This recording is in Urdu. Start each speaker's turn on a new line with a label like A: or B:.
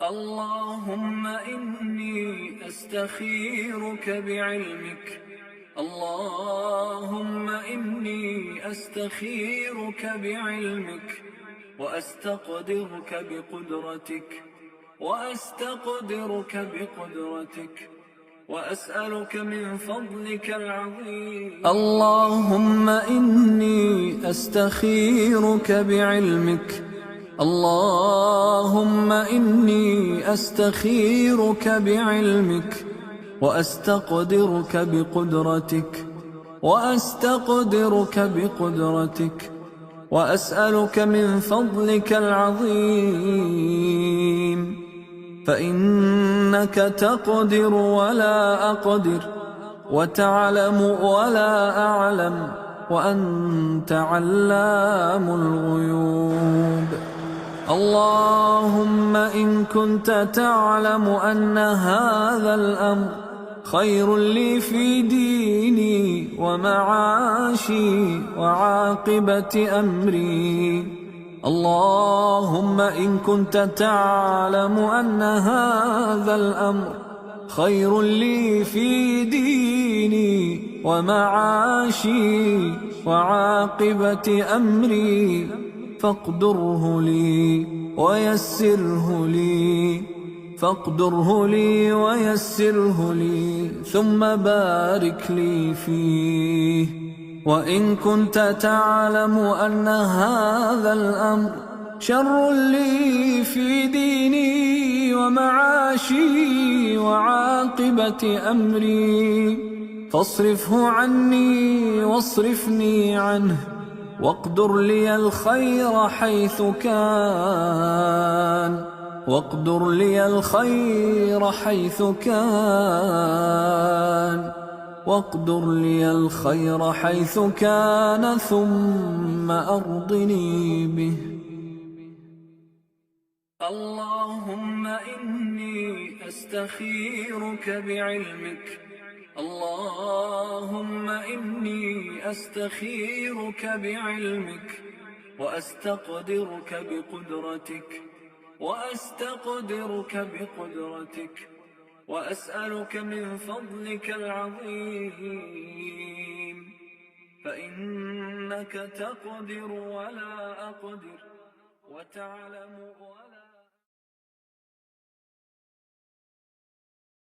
A: اللهم إني أستخيرك بعلمك. اللهم إني أستخيرك بعلمك وأستقدرك بقدرتك وأسألك من فضلك العظيم. اللهم إني أستخيرك بعلمك. اللهم إني أستخيرك بعلمك وأستقدرك بقدرتك وأسألك من فضلك العظيم. فإنك تقدر ولا أقدر، وتعلم ولا أعلم، وأنت علام الغيوب. اللهم إن كنت تعلم أن هذا الأمر خير لي في ديني ومعاشي وعاقبة أمري. اللهم إن كنت تعلم أن هذا الأمر خير لي في ديني ومعاشي وعاقبة أمري فاقدره لي ويسره لي ثم بارك لي فيه. وإن كنت تعلم أن هذا الأمر شر لي في ديني ومعاشي وعاقبة أمري فاصرفه عني واصرفني عنه، واقدر لي الخير حيث كان، ثم أرضني به. اللهم إني أستخيرك بعلمك. اللهم إني أستخيرك بعلمك وأستقدرك بقدرتك وأسألك من فضلك العظيم. فإنك تقدر ولا أقدر، وتعلم ولا